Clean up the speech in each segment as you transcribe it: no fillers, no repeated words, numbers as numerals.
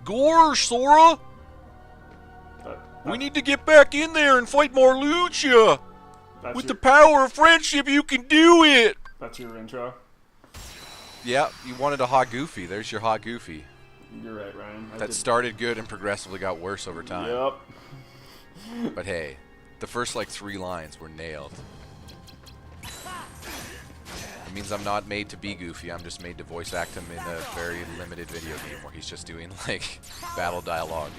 Gosh, Sora! We need to get back in there and fight Marluxia! With the power of friendship, you can do it! That's your intro? Yeah, you wanted a hot Goofy. There's your hot Goofy. You're right, Ryan. That started good and progressively got worse over time. Yep. But hey, the first like 3 lines were nailed. It means I'm not made to be Goofy, I'm just made to voice act him in a very limited video game where he's just doing like battle dialogue.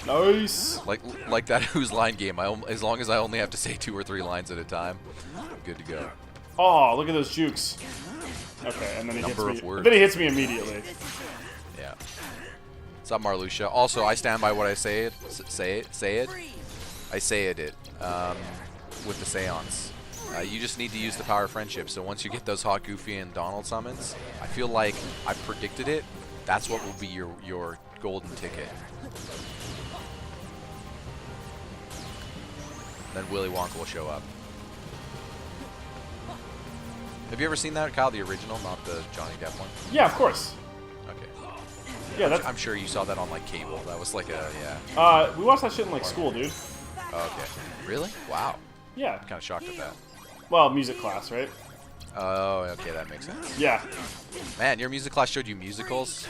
Nice! Like that Who's Line game, as long as I only have to say 2 or 3 lines at a time, I'm good to go. Oh, look at those jukes. Okay, and then he Number hits of me. words. Then he hits me immediately. Yeah. What's up, Marluxia? Also, I stand by what I say it. I say it with the seance. You just need to use the power of friendship. So once you get those hot Goofy and Donald summons, I feel like I predicted it. That's what will be your golden ticket. Then Willy Wonka will show up. Have you ever seen that, Kyle? The original, not the Johnny Depp one? Yeah, of course. Okay. Yeah, I'm sure you saw that on like cable. That was like a we watched that shit in like school, dude. Oh, okay. Really? Wow. Yeah. I'm kind of shocked at that. Well, music class, right? Oh, okay, that makes sense. Yeah. Man, your music class showed you musicals?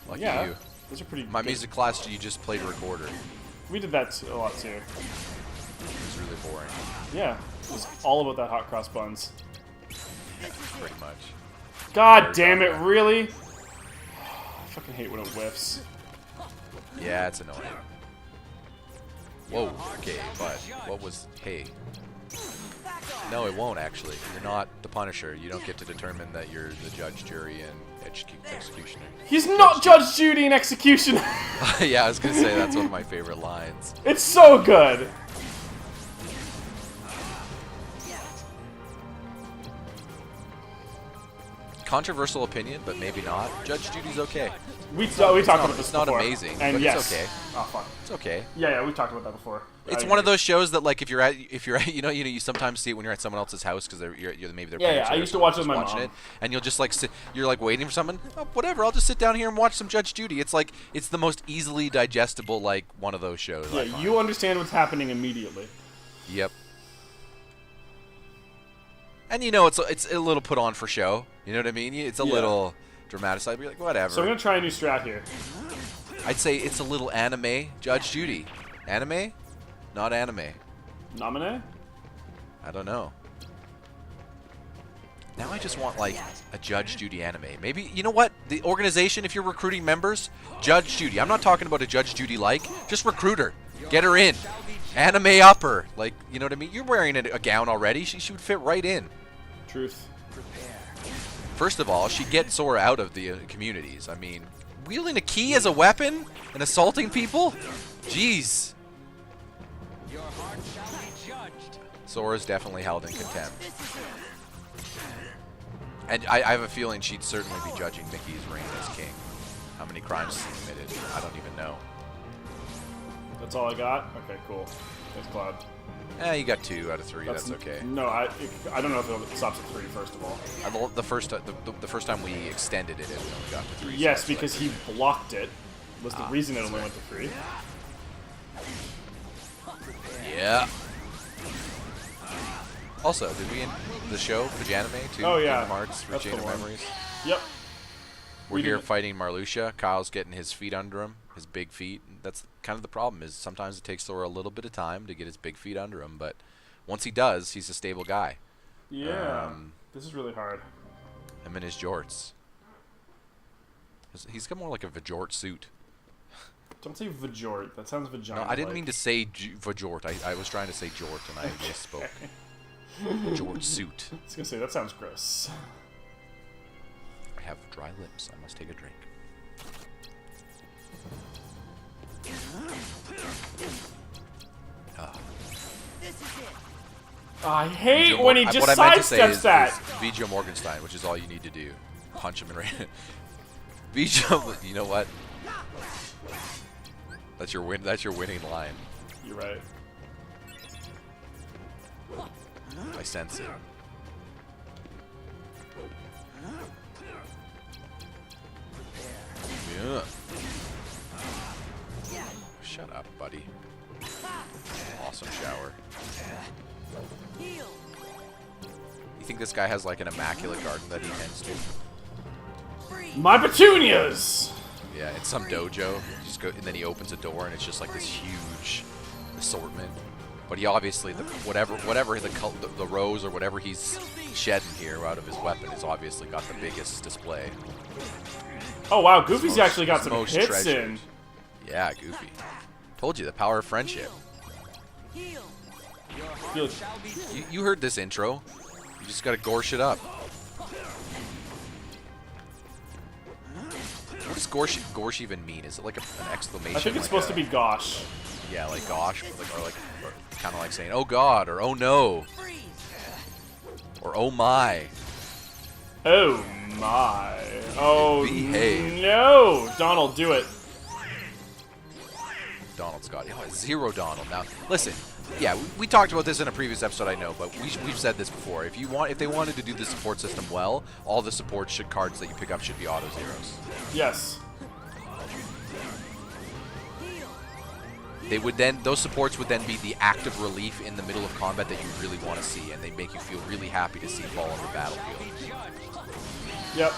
Lucky you. Those are pretty My good. music class, you just played recorder. We did that a lot too. It was really boring. Yeah. It was all about that hot cross buns. Pretty much. God damn it, really? I fucking hate when it whiffs. Yeah, it's annoying. Whoa, okay, but what was... Hey. No, it won't, actually. You're not the Punisher. You don't get to determine that you're the judge, jury, and executioner. He's not Judge, Judy, and Executioner! Yeah, I was gonna say, that's one of my favorite lines. It's so good! Controversial opinion, but maybe not. Judge Judy's okay. We talked about this It's not before. amazing, And but yes. it's okay. Oh, fuck. It's okay. Yeah, we talked about that before. It's one of those shows that, like, if you're at, you sometimes see it when you're at someone else's house because maybe they're Yeah, I used to watch it with my mom. it, and you'll just like sit, you're like waiting for someone. Oh, whatever, I'll just sit down here and watch some Judge Judy. It's like it's the most easily digestible like one of those shows. Yeah, you understand what's happening immediately. Yep. And it's a little put on for show. You know what I mean? It's a little dramatized. You're like, whatever. So I'm gonna try a new strat here. I'd say it's a little anime Judge Judy. Anime? Not anime. Nominee? I don't know. Now I just want, like, a Judge Judy anime. Maybe, you know what? The organization, if you're recruiting members, Judge Judy. I'm not talking about a Judge Judy-like. Just recruit her. Get her in. Anime upper. Like, you know what I mean? You're wearing a gown already. She would fit right in. Truth. First of all, she'd get Sora out of the communities. I mean, wielding a key as a weapon and assaulting people? Jeez. Sora's definitely held in contempt. And I have a feeling she'd certainly be judging Mickey's reign as king. How many crimes he committed, I don't even know. That's all I got? Okay, cool. Thanks, Cloud. You got 2 out of 3. That's okay. No, I don't know if it stops at 3, first of all. The first time we extended it, it only got to 3. Yes, so because he blocked it. Was the reason it only went to 3. Yeah. Also, did we end the show Pajanime too? Oh yeah. Kingdom Hearts, That's the Chain of one. Memories. Yep. We're here fighting Marluxia. Kyle's getting his feet under him, his big feet. That's kind of the problem. Is sometimes it takes Sora a little bit of time to get his big feet under him, but once he does, he's a stable guy. Yeah. This is really hard. Him and his jorts. He's got more like a Vajort suit. Don't say Vajort. That sounds vagina. No, I didn't mean to say Vajort. I was trying to say Jort, and I misspoke. Vajort suit. I was gonna say that sounds gross. I have dry lips. I must take a drink. I hate when he just sidesteps that. Vigio Morgenstein, which is all you need to do. Punch him and right. Bijou, you know what? That's your win. That's your winning line. You're right. I sense it. Yeah. Shut up, buddy. Awesome shower. You think this guy has like an immaculate garden that he tends to? My petunias! Yeah, in some dojo, you just go, and then he opens a door and it's just like this huge assortment. But he obviously, whatever the rose or whatever he's shedding here out of his weapon is obviously got the biggest display. Oh wow, Goofy's actually got some hits treasured. in. Yeah, Goofy. Told you, the power of friendship. You heard this intro. You just gotta gorsh it up. What does gorsh even mean? Is it like an exclamation? I think it's supposed to be gosh. Yeah, like gosh, or kind of like saying "oh God" or "oh no" or "oh my." Oh my. Oh Behave. no! Donald, do it. Donald's got zero Donald. Now, listen. Yeah, we talked about this in a previous episode, I know, but we've said this before. If they wanted to do the support system well, all the support cards that you pick up should be auto zeros. Yes. Those supports would then be the active relief in the middle of combat that you really want to see, and they make you feel really happy to see fall on the battlefield. Yep.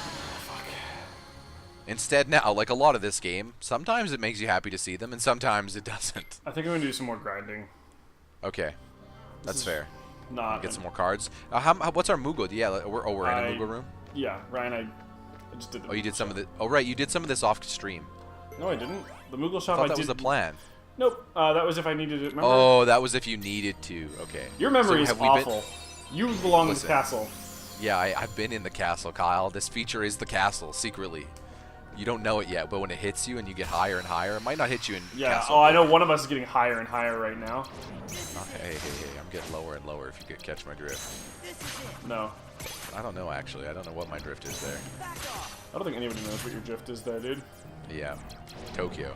Instead now, like a lot of this game, sometimes it makes you happy to see them, and sometimes it doesn't. I think I'm gonna do some more grinding. Okay, that's fair. Not Get some more cards. What's our Mugo? Yeah, we're in a Mugo room. Yeah, Ryan, I just did. Oh, you did some of the. Oh, right, you did some of this off stream. No, I didn't. The Moogle shop. I thought that was the plan. Nope. That was if I needed it. Remember? Oh, that was if you needed to. Okay. Your memory is awful. You belong in the castle. Yeah, I've been in the castle, Kyle. This feature is the castle, secretly. You don't know it yet, but when it hits you and you get higher and higher, it might not hit you in castle. Oh, I know one of us is getting higher and higher right now. Oh, hey, I'm getting lower and lower if you could catch my drift. No. I don't know, actually. I don't know what my drift is there. I don't think anybody knows what your drift is there, dude. Yeah. Tokyo.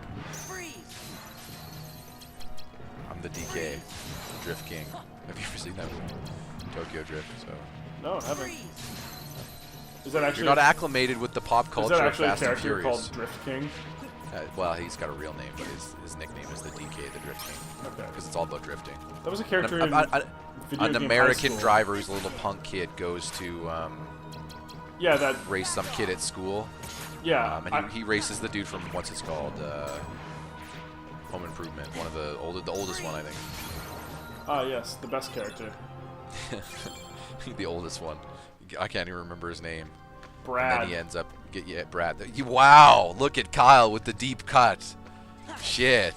I'm the DK. Drift King. Have you ever seen that movie? Tokyo Drift, so... No, I haven't. Is that actually... You're not acclimated with the pop culture of Fast and a character Furious. called Drift King? Well, he's got a real name, but his nickname is the DK, the Drift King. Okay. Because it's all about drifting. That was a character in an American driver who's a little punk kid goes to race some kid at school. Yeah. And he races the dude from what's it called? Home Improvement. One of the oldest one, I think. Ah, yes, the best character. The oldest one. I can't even remember his name. Brad. And then he ends up Brad. Wow! Look at Kyle with the deep cut. Shit.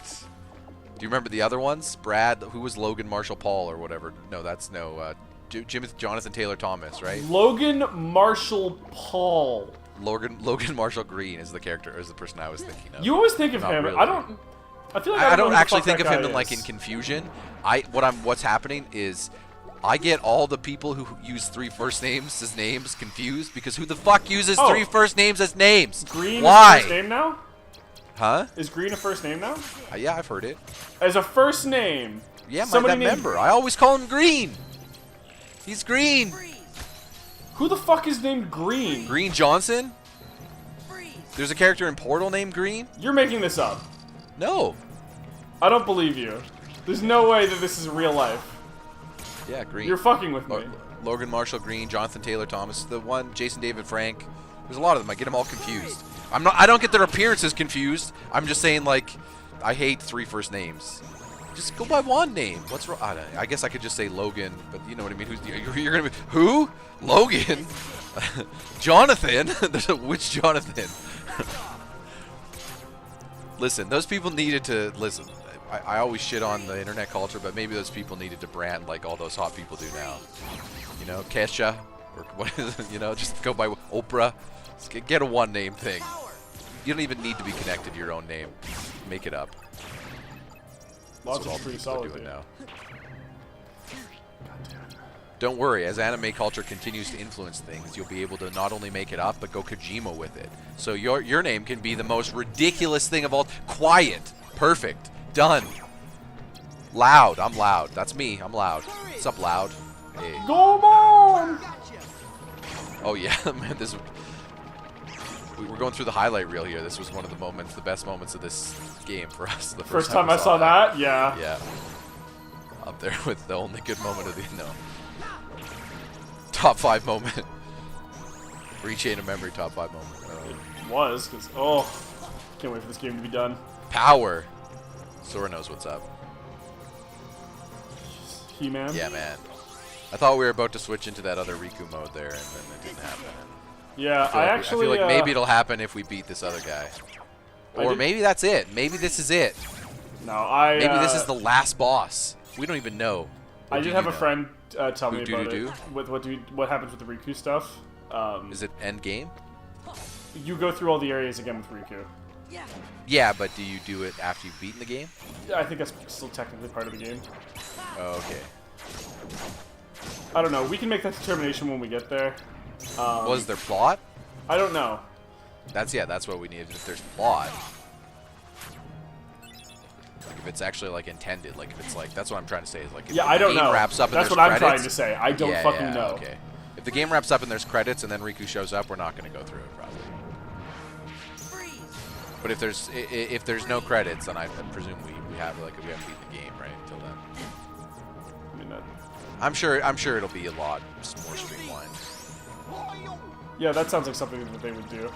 Do you remember the other ones? Brad, who was Logan Marshall Paul or whatever? No, that's Jonathan Taylor Thomas, right? Logan Marshall Paul. Logan Marshall Green is the character, is the person I was thinking of. You always think of him. Really. I feel like I don't actually think of him in like in confusion. What's happening is I get all the people who use 3 first names as names confused because who the fuck uses 3 first names as names? Green Why? is a first name now? Huh? Is Green a first name now? Yeah, I've heard it. As a first name. Yeah, that member. I always call him Green. He's Green. Who the fuck is named Green? Green Johnson? There's a character in Portal named Green? You're making this up. No. I don't believe you. There's no way that this is real life. Yeah, Green. You're fucking with me. Logan Marshall Green, Jonathan Taylor Thomas, the one, Jason David Frank. There's a lot of them. I get them all confused. I don't get their appearances confused. I'm just saying, like, I hate 3 first names. Just go by one name. What's wrong? I guess I could just say Logan, but you know what I mean. You're gonna be who? Logan? Jonathan? Which Jonathan? Listen, those people needed to listen. I always shit on the internet culture, but maybe those people needed to brand like all those hot people do now. You know, Kesha, or what is it? You know, just go by Oprah. Just get a one-name thing. You don't even need to be connected to your own name. Make it up. Lots of pretty solid doing now. Don't worry, as anime culture continues to influence things, you'll be able to not only make it up, but go Kojima with it. So your name can be the most ridiculous thing of all. Quiet. Perfect. Done. Loud. I'm loud. That's me. I'm loud. What's up, loud? Hey. Go on! Oh yeah, man. We were going through the highlight reel here. This was one of the moments, the best moments of this game for us. The First time I saw that, yeah. Yeah. Up there with the only good moment of the top 5 moment. Rechain of memory top 5 moment. It was, because, can't wait for this game to be done. Power. Sora knows what's up. He-Man? Yeah, man. I thought we were about to switch into that other Riku mode there, and then it didn't happen. Yeah, I feel like maybe it'll happen if we beat this other guy. Or maybe that's it. Maybe this is it. No, maybe this is the last boss. We don't even know. I did have a friend tell me about it. What happens with the Riku stuff. Is it end game? You go through all the areas again with Riku. Yeah, but do you do it after you've beaten the game? Yeah, I think that's still technically part of the game. Oh, okay. I don't know. We can make that determination when we get there. Was there plot? I don't know. That's what we need. If there's plot. Like if it's actually like intended, like if it's like, that's what I'm trying to say is like if I don't the game know. wraps up and that's there's what I'm credits, trying to say. I don't fucking know. Okay. If the game wraps up and there's credits and then Riku shows up, we're not going to go through it probably. But if there's no credits, then I presume we haven't beaten the game right until then. I mean, I'm sure it'll be a lot more streamlined. Yeah, that sounds like something that they would do.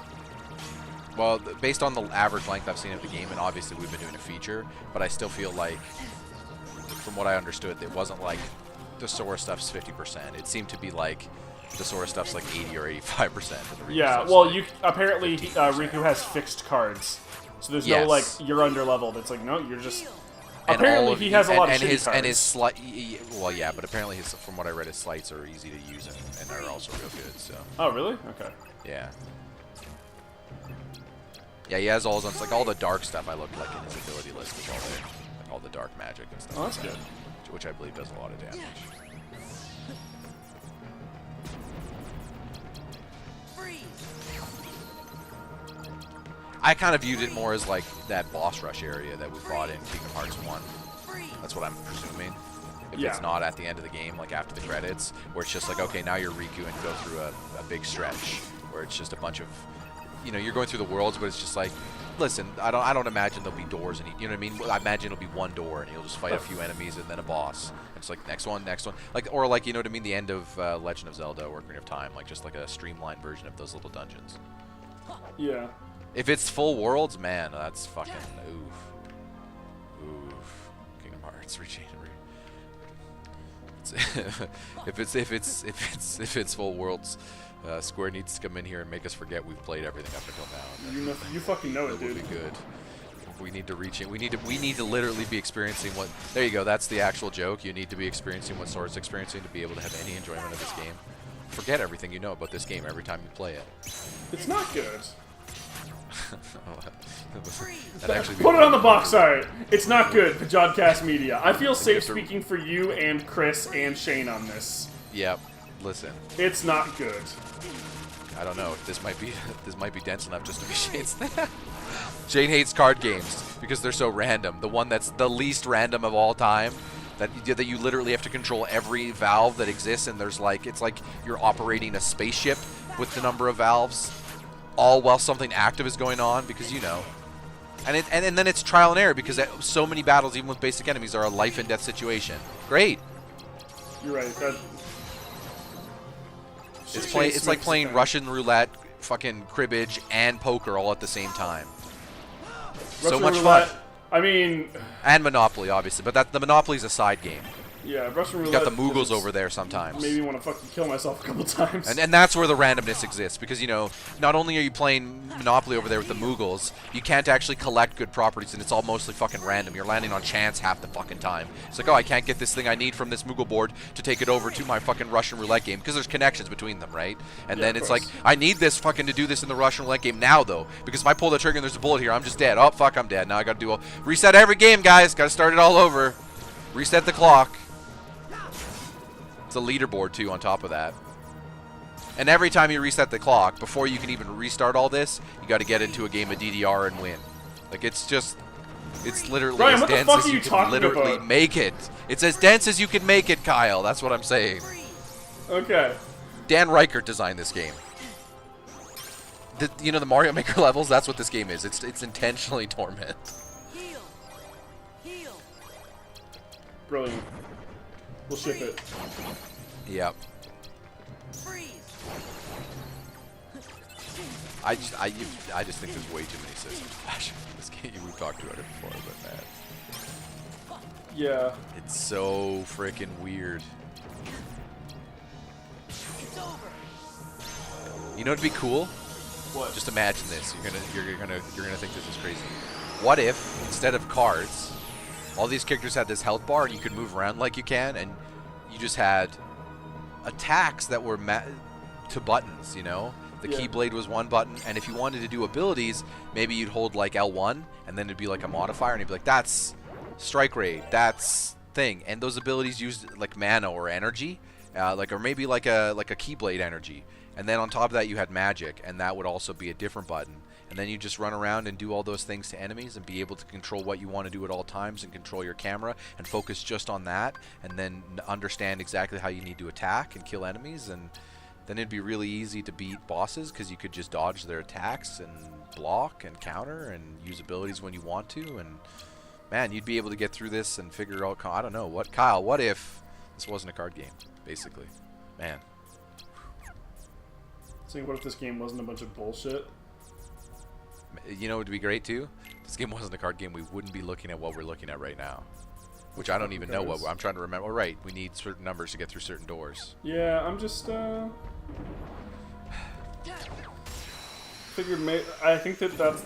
Well, based on the average length I've seen of the game, and obviously we've been doing a feature, but I still feel like, from what I understood, it wasn't like the Sora stuff's 50%. It seemed to be like the Sora stuff's like 80 or 85%. Yeah, well, you apparently Riku has fixed cards, so there's no like you're under leveled. It's like no, you're just. Apparently he has a lot of shitty cards. And his slight, well, yeah, but apparently from what I read, his slights are easy to use and are also real good. So. Oh really? Okay. Yeah. Yeah, he has all his, like all the dark stuff. I looked like in his ability list with all the dark magic and stuff. Oh, that's good. Which I believe does a lot of damage. I kind of viewed it more as like that boss rush area that we fought in Kingdom Hearts 1. That's what I'm presuming. If it's not at the end of the game, like after the credits, where it's just like, okay, now you're Riku and go through a big stretch where it's just a bunch of, you're going through the worlds, but it's just like, listen, I don't imagine there'll be doors, and you know what I mean? I imagine it'll be one door, and you'll just fight a few enemies and then a boss. It's like next one, like, or like, you know what I mean? The end of Legend of Zelda or Ocarina of Time, like just like a streamlined version of those little dungeons. Yeah. If it's full worlds, man, that's fucking oof. Kingdom Hearts Rechain. If it's full worlds, Square needs to come in here and make us forget we've played everything up until now. You fucking know it, dude. It would be good. We need to reach it. We need to literally be experiencing what. There you go. That's the actual joke. You need to be experiencing what Sora's experiencing to be able to have any enjoyment of this game. Forget everything you know about this game every time you play it. It's not good. Put it on the box art. It's not good, Pajodcast Media. I feel safe speaking for you and Chris and Shane on this. Yep. Listen. It's not good. I don't know. This might be dense enough just to be Shane's. Shane hates card games because they're so random. The one that's the least random of all time. That you literally have to control every valve that exists, and there's like, it's like you're operating a spaceship with the number of valves, all while something active is going on, because and then it's trial and error, because so many battles, even with basic enemies, are a life and death situation. Great. You're right. It's like playing Russian roulette, fucking cribbage, and poker all at the same time. Russian so much roulette, fun. I mean, and Monopoly, obviously, but the Monopoly's a side game. Yeah, Russian roulette. You got the Moogles over there sometimes. Made me want to fucking kill myself a couple times. And that's where the randomness exists, because not only are you playing Monopoly over there with the Moogles, you can't actually collect good properties, and it's all mostly fucking random. You're landing on chance half the fucking time. It's like, oh, I can't get this thing I need from this Moogle board to take it over to my fucking Russian roulette game, because there's connections between them, right? And then it's like, I need this fucking to do this in the Russian roulette game now, though, because if I pull the trigger and there's a bullet here, I'm just dead. Oh, fuck, I'm dead. Now I gotta do reset every game, guys. Gotta start it all over. Reset the clock. It's a leaderboard, too, on top of that. And every time you reset the clock, before you can even restart all this, you got to get into a game of DDR and win. Like, it's just... It's literally Ryan, as dense as you can literally make it. It's as dense as you can make it, Kyle. That's what I'm saying. Okay. Dan Reichert designed this game. You know the Mario Maker levels? That's what this game is. It's intentionally torment. Brilliant. We'll ship it. Yep. I just think there's way too many systems flashing in this game. We've talked about it before, but man. Yeah. It's so freaking weird. You know what'd be cool? What? Just imagine this. You're gonna think this is crazy. What if instead of cards, all these characters had this health bar and you could move around like you can, and you just had attacks that were to buttons, you know? The Keyblade was one button, and if you wanted to do abilities, maybe you'd hold like L1, and then it'd be like a modifier, and you'd be like, that's Strike Raid, that's thing. And those abilities used like mana or energy, or maybe like a Keyblade energy. And then on top of that, you had magic, and that would also be a different button. And then you just run around and do all those things to enemies and be able to control what you want to do at all times and control your camera and focus just on that, and then understand exactly how you need to attack and kill enemies. And then it'd be really easy to beat bosses because you could just dodge their attacks and block and counter and use abilities when you want to. And man, you'd be able to get through this and figure out, I don't know, Kyle, what if this wasn't a card game, basically? Man. So what if this game wasn't a bunch of bullshit? You know what would be great too? If this game wasn't a card game, we wouldn't be looking at what we're looking at right now. Which I don't even know what I'm trying to remember. Oh, right, we need certain numbers to get through certain doors. Yeah, I'm just figured. I think that's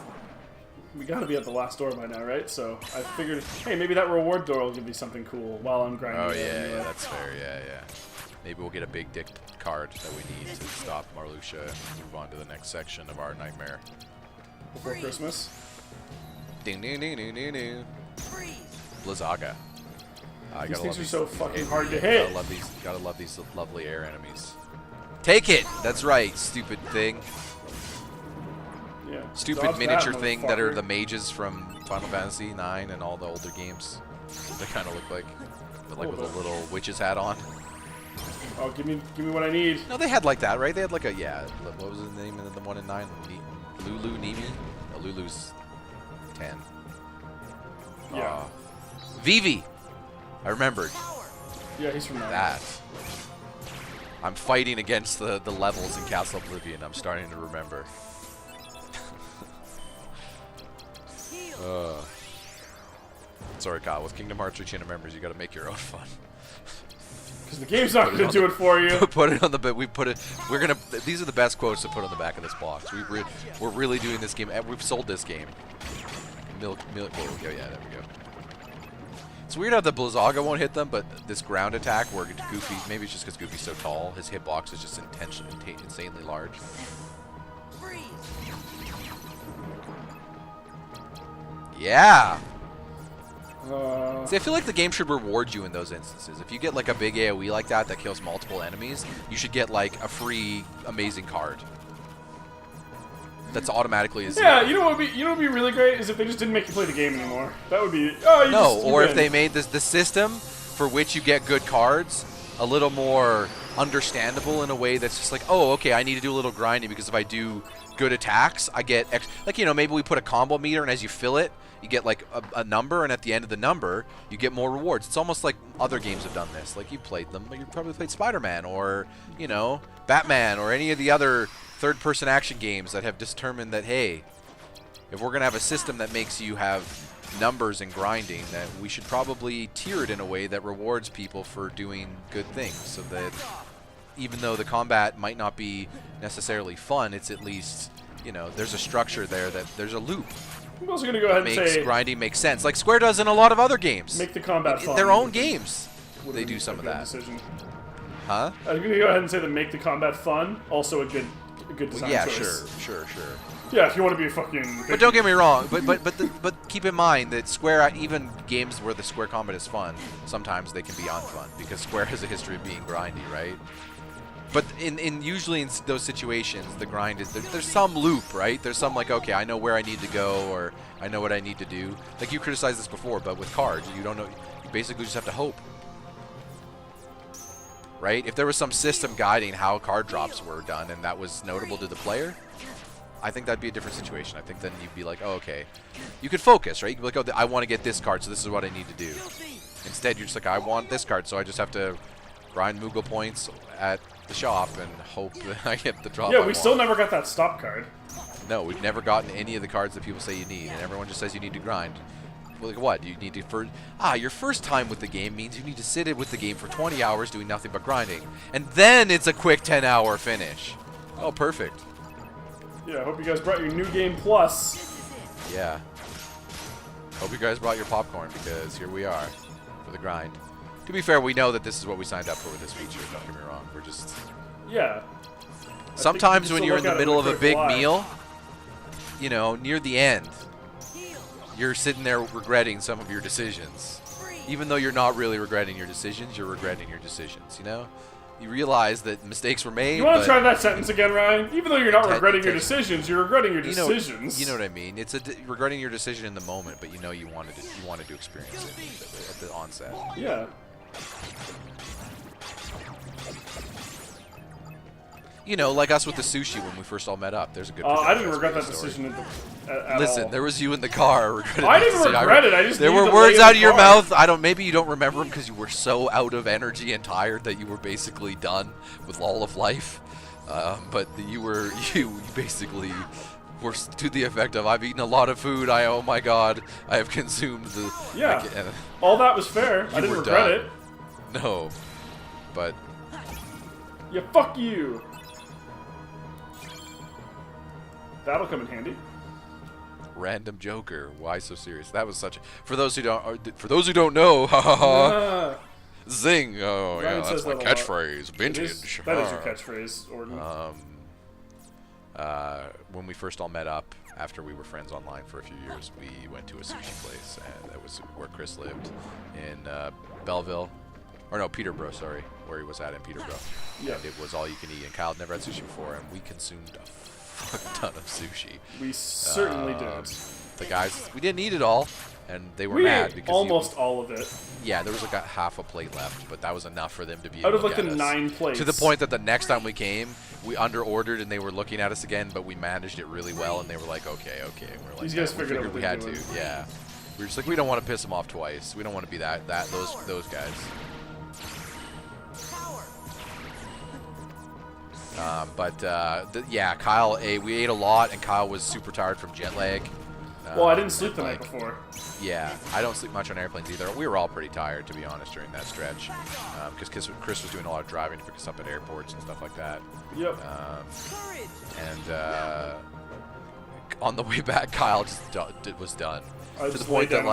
we got to be at the last door by now, right? So I figured, hey, maybe that reward door will give me something cool while I'm grinding. Oh yeah, that's fair. Yeah. Maybe we'll get a big dick card that we need to stop Marluxia and move on to the next section of our nightmare. Before Christmas. Ding ding ding ding ding ding. Blizzaga. These things are so fucking hard to hit. Gotta love these lovely air enemies. Take it! That's right, stupid thing. Yeah. Stupid miniature thing that are the mages from Final Fantasy 9 and all the older games. They kind of look like, but like with a little witch's hat on. Oh, give me what I need. No, they had like that, right? They had like a, what was the name of the one in 9? Lulu Nimi? No, Lulu's 10. Yeah. Vivi! I remembered. Yeah, he's from that. I'm fighting against the levels in Castle Oblivion. I'm starting to remember. Sorry, Kyle. With Kingdom Hearts or Chain of Memories, you got to make your own fun. Because the game's not going to do it for you. Put it on the bit. We're gonna. These are the best quotes to put on the back of this box. We're really doing this game. We've sold this game. Milk. There we go. It's weird how the Blizzaga won't hit them, but this ground attack where Goofy, maybe it's just because Goofy's so tall, his hitbox is just insanely large. Yeah! See, I feel like the game should reward you in those instances. If you get like a big AoE like that kills multiple enemies, you should get like a free amazing card. That's automatically a zero. Yeah, you know what would be really great is if they just didn't make you play the game anymore. That would be if they made the system for which you get good cards a little more understandable in a way that's just like, oh, okay, I need to do a little grinding because if I do good attacks, I get maybe we put a combo meter, and as you fill it, you get like a number, and at the end of the number, you get more rewards. It's almost like other games have done this. Like you played them, you probably played Spider-Man or Batman or any of the other third-person action games that have determined that, hey, if we're going to have a system that makes you have numbers and grinding, that we should probably tier it in a way that rewards people for doing good things, so that even though the combat might not be necessarily fun, it's at least, there's a structure there, that there's a loop. I'm also going to go ahead and say grinding makes sense, like Square does in a lot of other games. Make the combat fun. Their own games, they do some of that. Decision. Huh? I'm going to go ahead and say that make the combat fun, also a good design choice. Sure. Yeah, if you want to be a fucking... But don't get me wrong. But keep in mind that Square, even games where the Square combat is fun, sometimes they can be unfun because Square has a history of being grindy, right? But usually in those situations, the grind is there's some loop, right? There's some like, okay, I know where I need to go, or I know what I need to do. Like you criticized this before, but with cards, you don't know. You basically just have to hope, right? If there was some system guiding how card drops were done, and that was notable to the player, I think that'd be a different situation. I think then you'd be like, oh, okay, you could focus, right? You'd be like, oh, I want to get this card, so this is what I need to do. Instead, you're just like, I want this card, so I just have to grind Moogle points at the shop and hope that I get the drop. Yeah, we still never got that stop card. No, we've never gotten any of the cards that people say you need, and everyone just says you need to grind. Well, like what? You need to your first time with the game means you need to sit with the game for 20 hours doing nothing but grinding, and then it's a quick 10-hour finish. Oh, perfect. Yeah, I hope you guys brought your New Game Plus. Yeah. Hope you guys brought your popcorn because here we are for the grind. To be fair, we know that this is what we signed up for with this feature. Don't get me wrong. We're just... Yeah. Sometimes when you're in the middle of a big meal, you know, near the end, you're sitting there regretting some of your decisions. Even though you're not really regretting your decisions, you're regretting your decisions, you know? You realize that mistakes were made. You want to try that sentence again, Ryan? Even though you're not regretting your decisions, you're regretting your decisions. You know what I mean? It's regretting your decision in the moment, but you know you wanted to experience it at the onset. Yeah. You know, like us with the sushi when we first all met up. There's a good. I didn't regret that decision at Listen, all. there was you in the car. I didn't regret it. I just there were words out of your mouth. Maybe you don't remember them because you were so out of energy and tired that you were basically done with all of life. But you basically were to the effect of, I've eaten a lot of food. Oh my God, I have consumed the. Yeah. All that was fair. I didn't regret it. No, but. Yeah, fuck you. That'll come in handy. Random Joker. Why so serious? That was such a... For those who don't know, ha ha ha. Zing. Oh, Ryan yeah, that's my catchphrase. Vintage. That is your catchphrase, Orton. When we first all met up, after we were friends online for a few years, we went to a sushi place, and that was where Chris lived in Belleville. Or no, Peterborough, sorry. Where he was at in Peterborough. Yeah. And it was all you can eat, and Kyle had never had sushi before, and we consumed a fuck ton of sushi. We certainly did. The guys, we didn't eat it all, and they were mad because almost all of it. Yeah, there was like a half a plate left, but that was enough for them to be out able of like to the get 9 plates. To the point that the next time we came, we under-ordered and they were looking at us again, but we managed it really well, and they were like, okay. And we're like, these guys figured out what we they're had doing. to. Yeah, we were just like, we don't want to piss them off twice. We don't want to be those guys. Yeah, Kyle, we ate a lot, and Kyle was super tired from jet lag. Well, I didn't sleep the night before. Yeah, I don't sleep much on airplanes either. We were all pretty tired, to be honest, during that stretch. Because Chris was doing a lot of driving to pick us up at airports and stuff like that. Yep. On the way back, Kyle just was done. To the point that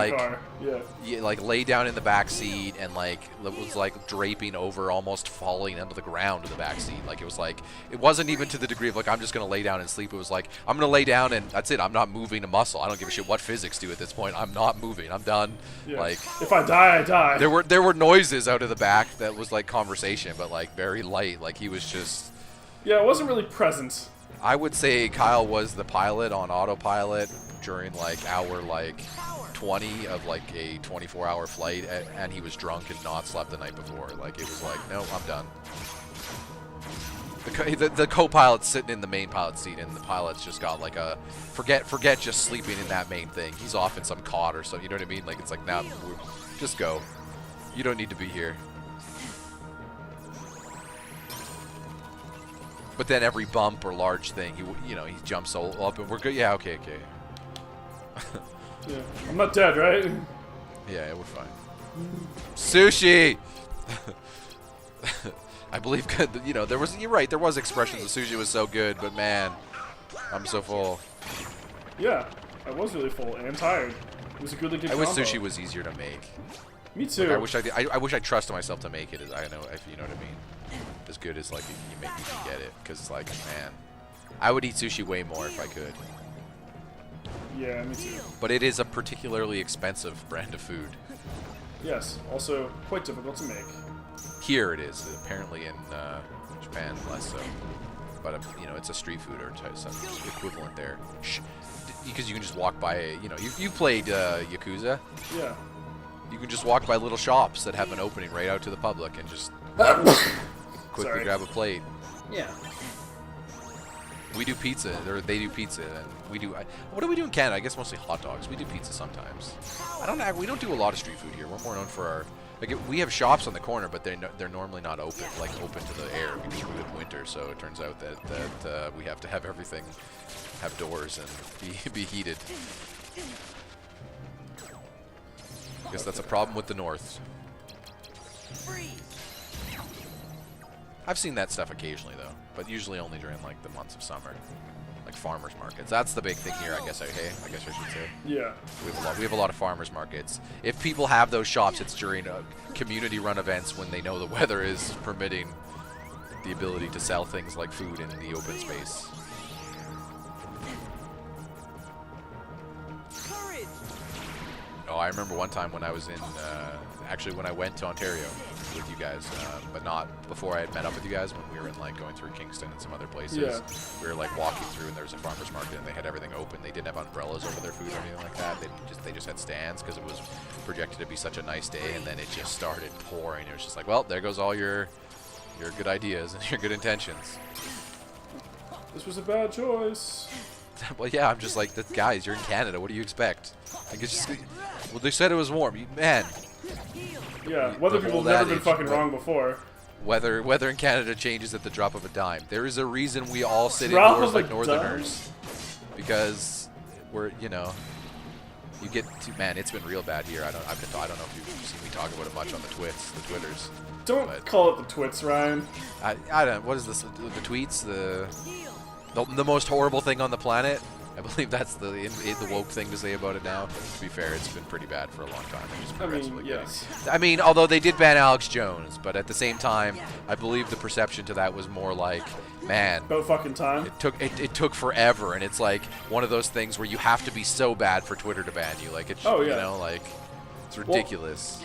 lay down in the back seat and was like draping over, almost falling into the ground in the back seat. Like it wasn't even to the degree of like I'm just gonna lay down and sleep. It was like I'm gonna lay down and that's it. I'm not moving a muscle. I don't give a shit what physics do at this point. I'm not moving. I'm done. Yeah. Like if I die, I die. There were noises out of the back that was like conversation, but like very light. Like he was just. Yeah, it wasn't really present. I would say Kyle was the pilot on autopilot during like hour 20 of like a 24-hour flight, and he was drunk and not slept the night before. Like it was like, no, I'm done. The co-pilot's sitting in the main pilot seat, and the pilot's just got like a forget just sleeping in that main thing. He's off in some cot or something. You know what I mean? Like it's like, nah, just go. You don't need to be here. But then every bump or large thing, he jumps all up, and we're good. Yeah, okay. Yeah, I'm not dead, right? Yeah, we're fine. Sushi. I believe there was. You're right. There was expressions of sushi was so good, but man, I'm so full. Yeah, I was really full and tired. It was a really good combo. I wish sushi was easier to make. Me too. Like, I wish I trusted myself to make it. I know if you know what I mean. As good as like you can get it, because it's like, man, I would eat sushi way more if I could. Yeah, me too. But it is a particularly expensive brand of food. Yes, also quite difficult to make. Here it is. Apparently in Japan, less so. But you know, it's a street food or some equivalent there. Because you can just walk by. You know, you played Yakuza. Yeah. You can just walk by little shops that have an opening right out to the public and just quickly grab a plate. Yeah. We do pizza, or they do pizza, and we do. What do we do in Canada? I guess mostly hot dogs. We do pizza sometimes. We don't do a lot of street food here. We're more known for our. Like we have shops on the corner, but they're normally not open, open to the air because we live in winter. So it turns out that we have to have everything have doors and be heated. I guess that's a problem with the North. I've seen that stuff occasionally though, but usually only during like the months of summer, like farmers markets. That's the big thing here, I guess. I should say. Yeah. We have a lot of farmers markets. If people have those shops, it's during community-run events when they know the weather is permitting the ability to sell things like food in the open space. Oh, I remember one time when I was in, actually when I went to Ontario with you guys, but not before I had met up with you guys, when we were in like going through Kingston and some other places. Yeah. We were like walking through and there was a farmer's market and they had everything open. They didn't have umbrellas over their food or anything like that. They just had stands because it was projected to be such a nice day, and then it just started pouring. It was just like, well, there goes all your good ideas and your good intentions. This was a bad choice. Well, yeah, I'm just like, guys, you're in Canada. What do you expect? Like, it's just, well, they said it was warm. Man. Yeah, weather people have never been fucking wrong before. Weather in Canada changes at the drop of a dime. There is a reason we all sit indoors like Northerners. Because we're, you know, you get to, man, it's been real bad here. I don't know if you've seen me talk about it much on the Twitters. Don't call it the twits, Ryan. I don't. What is this? The tweets? The most horrible thing on the planet. I believe that's the woke thing to say about it now. To be fair, it's been pretty bad for a long time. Yes. I mean, although they did ban Alex Jones, but at the same time, I believe the perception to that was more like, man, about fucking time. It took forever, and it's like one of those things where you have to be so bad for Twitter to ban you. Like it's you know, like it's ridiculous.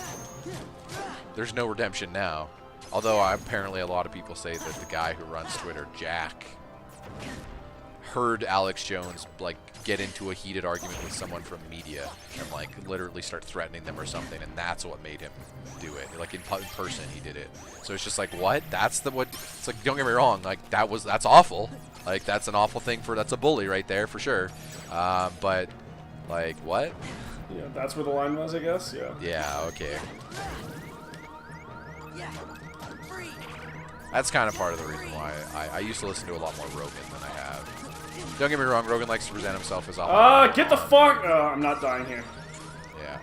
There's no redemption now. Although apparently a lot of people say that the guy who runs Twitter, Jack, heard Alex Jones like get into a heated argument with someone from media and like literally start threatening them or something, and that's what made him do it. Like in person he did it. So it's just like, what? That's what it's like. Don't get me wrong, like that's awful. Like that's an awful thing that's a bully right there for sure. But like what? Yeah, that's where the line was, I guess. Yeah. Yeah, okay. That's kind of part of the reason why I used to listen to a lot more Rogan than I have. Don't get me wrong, Rogan likes to present himself as get the fuck! I'm not dying here. Yeah.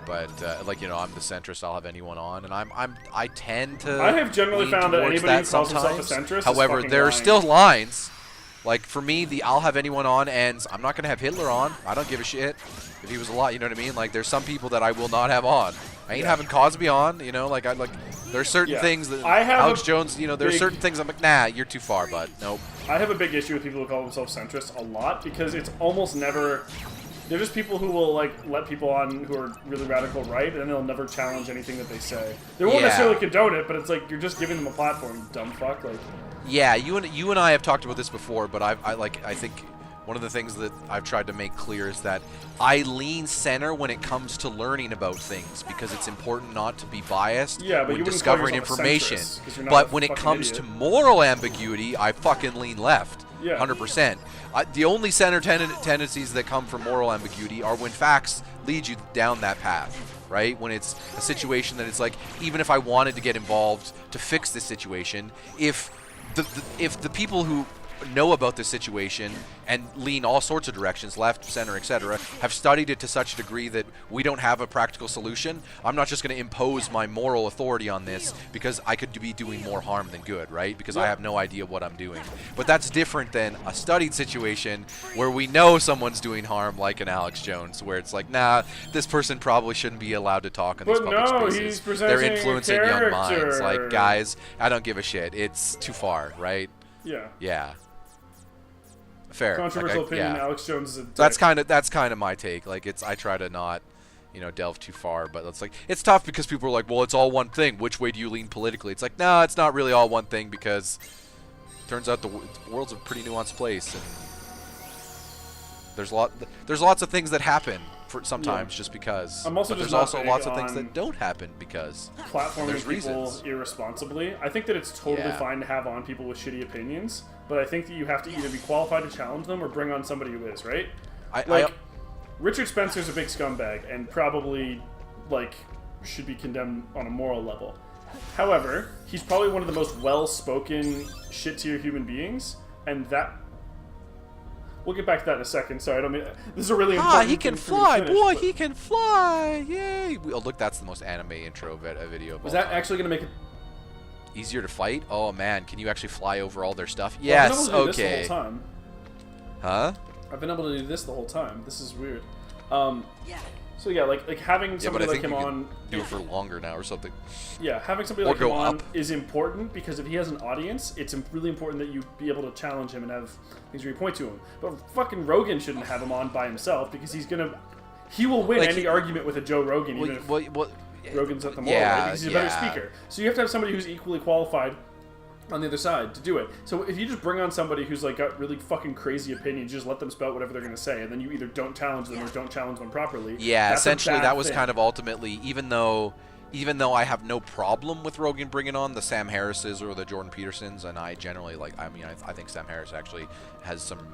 But, like, you know, I'm the centrist, I'll have anyone on, and I tend to I have generally found that anybody who calls himself a centrist However, there are still lines. Like, for me, the I'll have anyone on ends, I'm not going to have Hitler on. I don't give a shit if he was alive, you know what I mean? Like, there's some people that I will not have on. I ain't having Cosby on, you know, like, there's certain things that Alex Jones, you know, there's certain things I'm like, nah, you're too far, bud. Nope. I have a big issue with people who call themselves centrist a lot because it's almost never. They're just people who will like let people on who are really radical right, and they'll never challenge anything that they say. They won't necessarily condone it, but it's like you're just giving them a platform, you dumb fuck. Like. Yeah, you and I have talked about this before, but I think one of the things that I've tried to make clear is that I lean center when it comes to learning about things because it's important not to be biased when discovering information. But when it comes to moral ambiguity, I fucking lean left. 100%. The only center tendencies that come from moral ambiguity are when facts lead you down that path, right? When it's a situation that it's like, even if I wanted to get involved to fix this situation, if the people who know about this situation and lean all sorts of directions, left, center, etc., have studied it to such a degree that we don't have a practical solution, I'm not just going to impose my moral authority on this because I could be doing more harm than good, right? Because I have no idea what I'm doing. But that's different than a studied situation where we know someone's doing harm, like an Alex Jones, where it's like, nah, this person probably shouldn't be allowed to talk in these public spaces. They're influencing young minds. Like, guys, I don't give a shit. It's too far, right? Yeah. Yeah. Fair. Controversial Like, opinion. yeah. Alex Jones is a dick. That's kind of my take. Like I try to not, delve too far, but it's tough because people are like, well, it's all one thing. Which way do you lean politically? It's like, no, it's not really all one thing because it turns out the world's a pretty nuanced place, and there's lots of things that happen for sometimes just because. I'm also but just there's not also big lots of things on that don't happen because platforming there's people reasons. irresponsibly. I think that it's totally Yeah. fine to have on people with shitty opinions, but I think that you have to either be qualified to challenge them or bring on somebody who is, right? Richard Spencer's a big scumbag and probably, should be condemned on a moral level. However, he's probably one of the most well-spoken shit-tier human beings, and that... We'll get back to that in a second. Sorry, I don't mean... This is a really important he can thing for me to fly, finish, boy, but- he can fly, yay! Oh, look, that's the most anime intro video of all Was that time. actually going to make it... Easier to fight? Oh, man, can you actually fly over all their stuff? Well, Yes, I've been able to do okay. this the whole time. Huh? I've been able to do this the whole time. This is weird. So yeah, like having Yeah, but somebody I like think him you on... can do it for longer now or something. Yeah, having somebody Or like him go on up. is important because if he has an audience, it's really important that you be able to challenge him and have things where you point to him. But fucking Rogan shouldn't have him on by himself because he will win any argument with a Joe Rogan even if Rogan's at the moral right, because he's a better speaker. So you have to have somebody who's equally qualified on the other side to do it. So if you just bring on somebody who's got really fucking crazy opinions, you just let them spout whatever they're going to say, and then you either don't challenge them or don't challenge them properly. Yeah, that's essentially a bad that was thing. kind of ultimately, even though I have no problem with Rogan bringing on the Sam Harrises or the Jordan Petersons, and I generally I think Sam Harris actually has some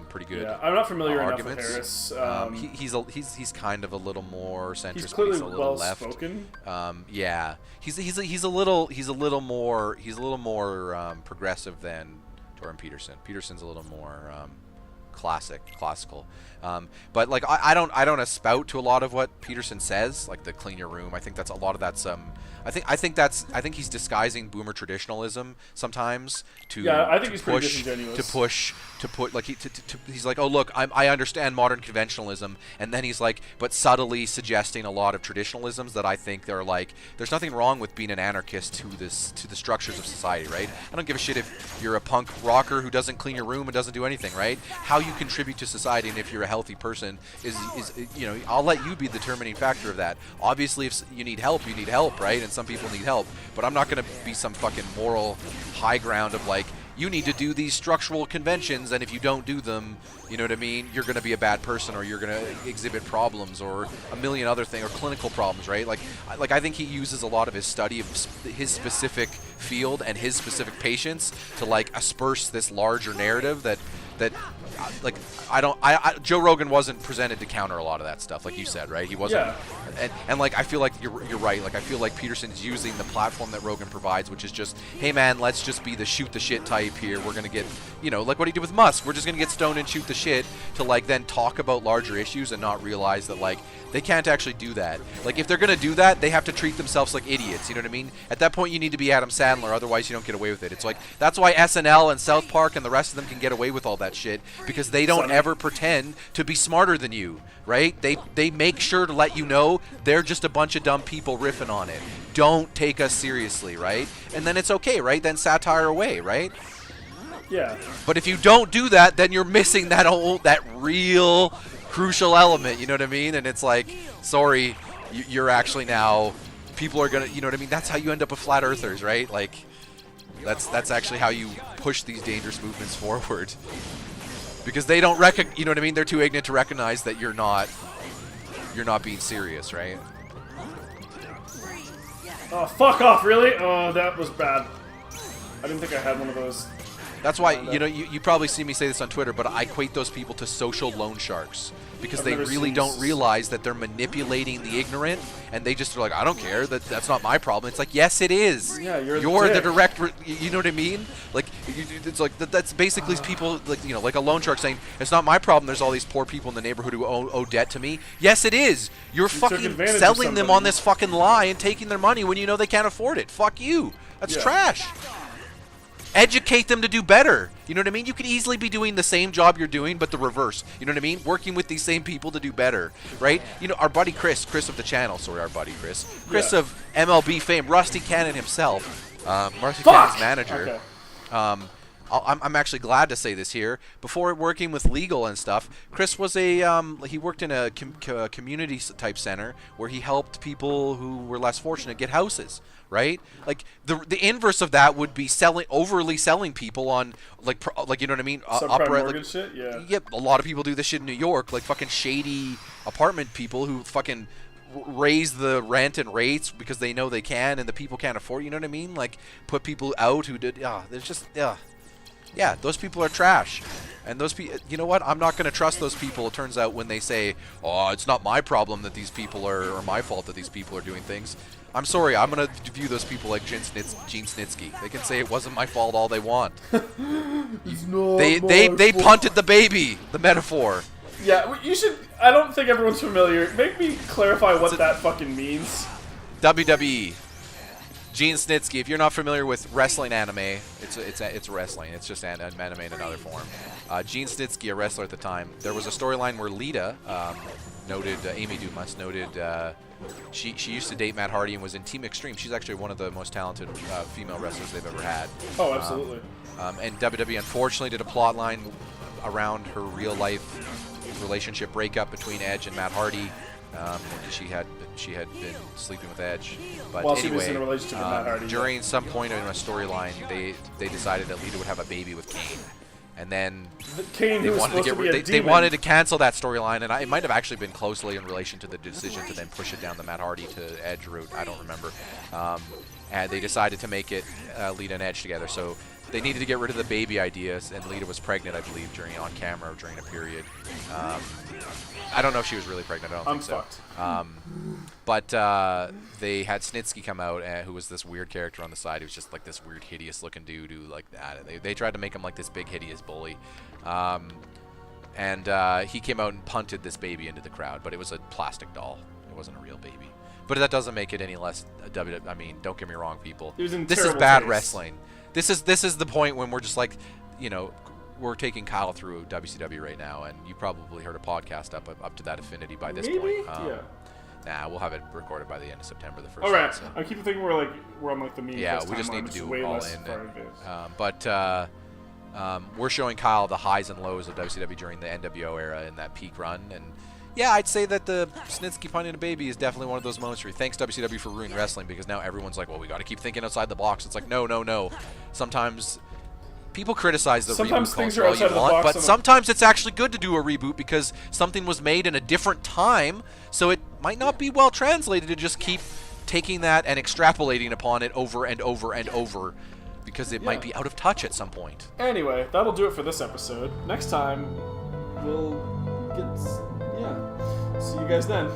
pretty good I'm not familiar enough with arguments. Harris. He's kind of a little more centrist. He's clearly a little left. well-spoken. Yeah, he's a little more progressive than Jordan Peterson. Peterson's a little more classical. But I don't espout to a lot of what Peterson says, like the clean your room. I think that's a lot of that's I think he's disguising boomer traditionalism sometimes to I think to he's pretty push disingenuous. he's like, oh look, I understand modern conventionalism, and then he's like, but subtly suggesting a lot of traditionalisms that I think they're like, there's nothing wrong with being an anarchist to the structures of society, right? I don't give a shit if you're a punk rocker who doesn't clean your room and doesn't do anything, right? How you contribute to society and if you're a healthy person is I'll let you be the determining factor of that. Obviously, if you need help, right? And some people need help, but I'm not going to be some fucking moral high ground of like, you need to do these structural conventions, and if you don't do them, you know what I mean, you're going to be a bad person, or you're going to exhibit problems, or a million other things, or clinical problems, right? Like I think he uses a lot of his study of his specific field and his specific patients to asperse this larger narrative that Joe Rogan wasn't presented to counter a lot of that stuff, like you said, right? He wasn't. Yeah. And I feel like you're right. Like I feel like Peterson's using the platform that Rogan provides, which is just, hey man, let's just be the shoot the shit type here. We're gonna get, like what he did with Musk. We're just gonna get stoned and shoot the shit to then talk about larger issues and not realize that they can't actually do that. If they're gonna do that, they have to treat themselves like idiots. You know what I mean? At that point, you need to be Adam Sandler. Otherwise, you don't get away with it. It's that's why SNL and South Park and the rest of them can get away with all that shit, because they don't ever pretend to be smarter than you, right? They make sure to let you know they're just a bunch of dumb people riffing on it. Don't take us seriously, right? And then it's okay, right? Then satire away, right? Yeah. But if you don't do that, then you're missing that real crucial element, you know what I mean? And it's sorry, you're actually now, people are gonna, you know what I mean? That's how you end up with flat earthers, right? That's actually how you push these dangerous movements forward. Because they don't you know what I mean? They're too ignorant to recognize that you're not being serious, right? Oh, fuck off, really? Oh, that was bad. I didn't think I had one of those. That's why, you probably see me say this on Twitter, but I equate those people to social loan sharks. Because they really don't realize that they're manipulating the ignorant, and they just are like, I don't care, that's not my problem. It's like, yes, it is. Yeah, you're the direct, you know what I mean? It's that's basically people, like a loan shark saying, it's not my problem, there's all these poor people in the neighborhood who owe debt to me. Yes, it is. You're fucking selling them on this fucking lie and taking their money when you know they can't afford it. Fuck you. That's trash. Educate them to do better. You know what I mean? You could easily be doing the same job you're doing, but the reverse. You know what I mean? Working with these same people to do better, right? Our buddy Chris of the channel, Chris of MLB fame, Rusty Cannon himself, Rusty Cannon's manager, Okay. I'm actually glad to say this here. Before working with legal and stuff, Chris was he worked in a community type center where he helped people who were less fortunate get houses. Right? Like the inverse of that would be overly selling people on like you know what I mean? Subprime mortgage shit. Yeah. Yep. A lot of people do this shit in New York, like fucking shady apartment people who fucking raise the rent and rates because they know they can and the people can't afford. You know what I mean? Like put people out who did. There's just yeah, those people are trash. And those people, you know what? I'm not going to trust those people, it turns out, when they say, oh, it's not my problem that these people are, or my fault that these people are doing things. I'm sorry, I'm going to view those people like Gene Snitsky. They can say it wasn't my fault all they want. They punted the baby, the metaphor. Yeah, you should, I don't think everyone's familiar. Make me clarify what that fucking means. WWE. Gene Snitsky, if you're not familiar with wrestling anime, it's wrestling. It's just anime in another form. Gene Snitsky, a wrestler at the time, there was a storyline where Lita, noted Amy Dumas, noted she used to date Matt Hardy and was in Team Extreme. She's actually one of the most talented female wrestlers they've ever had. Oh, absolutely. And WWE unfortunately did a plot line around her real life relationship breakup between Edge and Matt Hardy. She had been sleeping with Edge, but while anyway, she was in a relationship with Matt Hardy. During some point in a storyline, they decided that Lita would have a baby with Kane, and then Kane, they wanted to cancel that storyline, and it might have actually been closely in relation to the decision to then push it down the Matt Hardy to Edge route. I don't remember, and they decided to make it Lita and Edge together. So they needed to get rid of the baby ideas, and Lita was pregnant, I believe, on camera during a period. I don't know if she was really pregnant. I don't think so. But they had Snitsky come out, who was this weird character on the side. He was just like this weird, hideous-looking dude who like that. They tried to make him like this big, hideous bully. And he came out and punted this baby into the crowd, but it was a plastic doll. It wasn't a real baby. But that doesn't make it any less WWE. I mean, don't get me wrong, people. This is bad wrestling. This is the point when we're just like, you know, we're taking Kyle through WCW right now, and you probably heard a podcast up to that affinity by this point. Yeah. Nah, we'll have it recorded by the end of September, the first. All right. So. I keep thinking we're on like the meme. Yeah, we just need to do way all less in. But we're showing Kyle the highs and lows of WCW during the NWO era in that peak run, and yeah, I'd say that the Snitsky punting a baby is definitely one of those moments where thanks WCW for ruining wrestling, because now everyone's like, well, we got to keep thinking outside the box. It's like, no. Sometimes people criticize the reboot culture all you want, but sometimes it's actually good to do a reboot because something was made in a different time, so it might not be well translated to just keep taking that and extrapolating upon it over and over and over, because it might be out of touch at some point. Anyway, that'll do it for this episode. Next time, we'll get... Yeah. See you guys then.